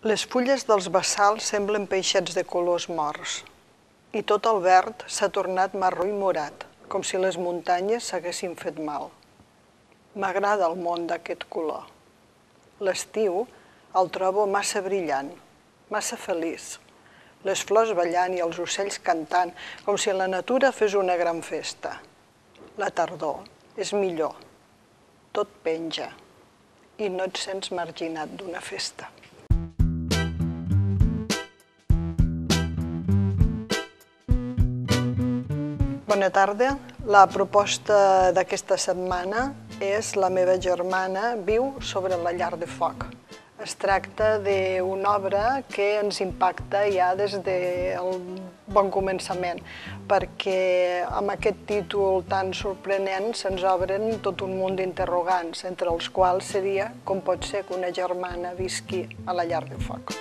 Les fulles dels bassals semblen peixets de colors morts i tot el verd s'ha tornat marró i morat, com si les muntanyes s'haguessin fet mal. M'agrada el món d'aquest color. L'estiu el trobo massa brillant, massa feliç. Les flors ballant i els ocells cantant, com si la natura fes una gran festa. La tardor és millor. Tot penja i no et sents marginat d'una festa. Bona tarda. La proposta d'aquesta setmana és La meva germana viu sobre la llar de foc. Es tracta d'una obra que ens impacta ja des del bon començament, perquè amb aquest títol tan sorprenent se'ns obren tot un munt d'interrogants, entre els quals seria com pot ser que una germana visqui a la llar de foc.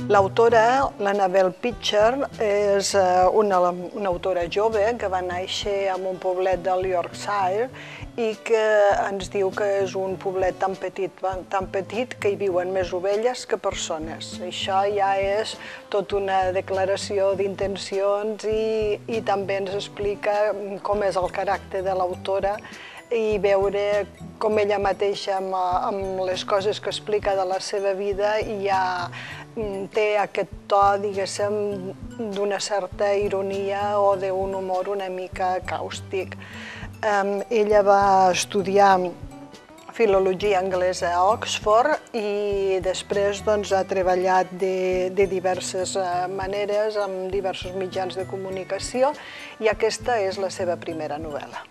L'autora, l'Annabel Pitcher, és una autora jove que va néixer en un poblet del Yorkshire i que ens diu que és un poblet tan petit que hi viuen més ovelles que persones. Això ja és tota una declaració d'intencions i també ens explica com és el caràcter de l'autora i veure com ella mateixa, amb les coses que explica de la seva vida, ja té aquest to, diguéssim, d'una certa ironia o d'un humor una mica càustic. Ella va estudiar filologia anglesa a Oxford i després ha treballat de diverses maneres amb diversos mitjans de comunicació i aquesta és la seva primera novel·la.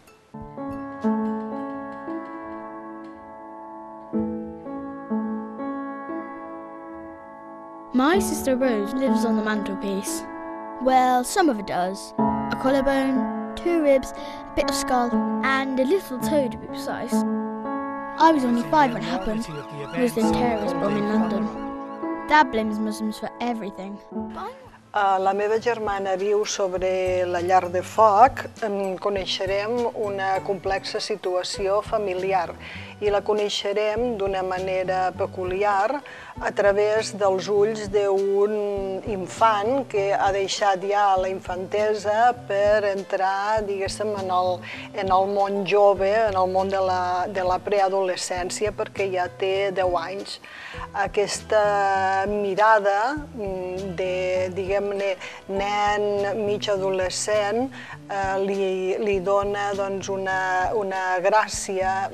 My sister Rose lives on the mantelpiece. Well, some of it does. A collarbone, 2 ribs, a bit of skull, and a little toe to be precise. I was only 5 when it happened. Muslim terrorist bomb in London. Dad blames Muslims for everything. La meva germana viu sobre la llar de foc. Coneixerem una complexa situació familiar i la coneixerem d'una manera peculiar a través dels ulls d'un infant que ha deixat ja la infantesa per entrar, diguéssim, en el món jove, en el món de la preadolescència, perquè ja té 10 anys. Aquesta mirada de, diguem-ne, nen mig adolescent li dona una gràcia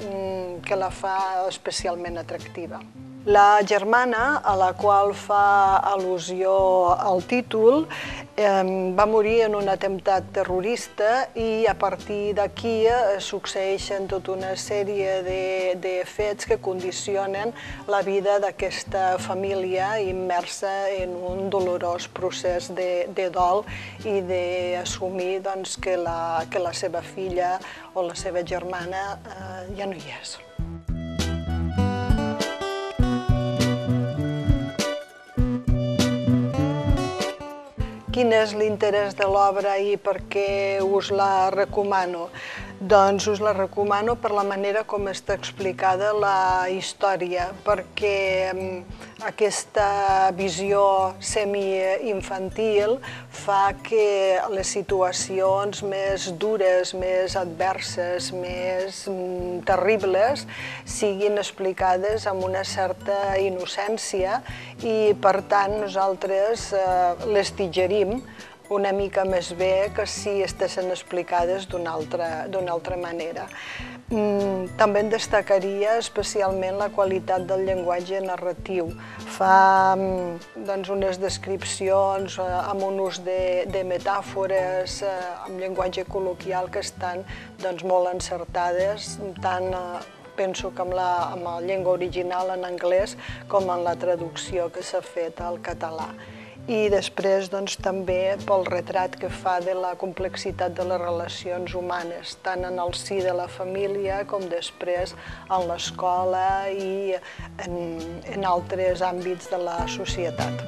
que la fa especialment atractiva. La germana, a la qual fa al·lusió al títol, va morir en un atemptat terrorista i a partir d'aquí succeeixen tota una sèrie de fets que condicionen la vida d'aquesta família immersa en un dolorós procés de dol i d'assumir que la seva filla o la seva germana ja no hi és. Quin és l'interès de l'obra i per què us la recomano? Doncs us la recomano per la manera com està explicada la història, perquè aquesta visió semi-infantil fa que les situacions més dures, més adverses, més terribles siguin explicades amb una certa innocència i, per tant, nosaltres les digerim una mica més bé que si estessin explicades d'una altra manera. També en destacaria especialment la qualitat del llenguatge narratiu. Fa unes descripcions amb un ús de metàfores, amb llenguatge col·loquial que estan molt encertades, tant penso que amb la llengua original en anglès com en la traducció que s'ha fet al català. I després també pel retrat que fa de la complexitat de les relacions humanes, tant en el si de la família com després en l'escola i en altres àmbits de la societat.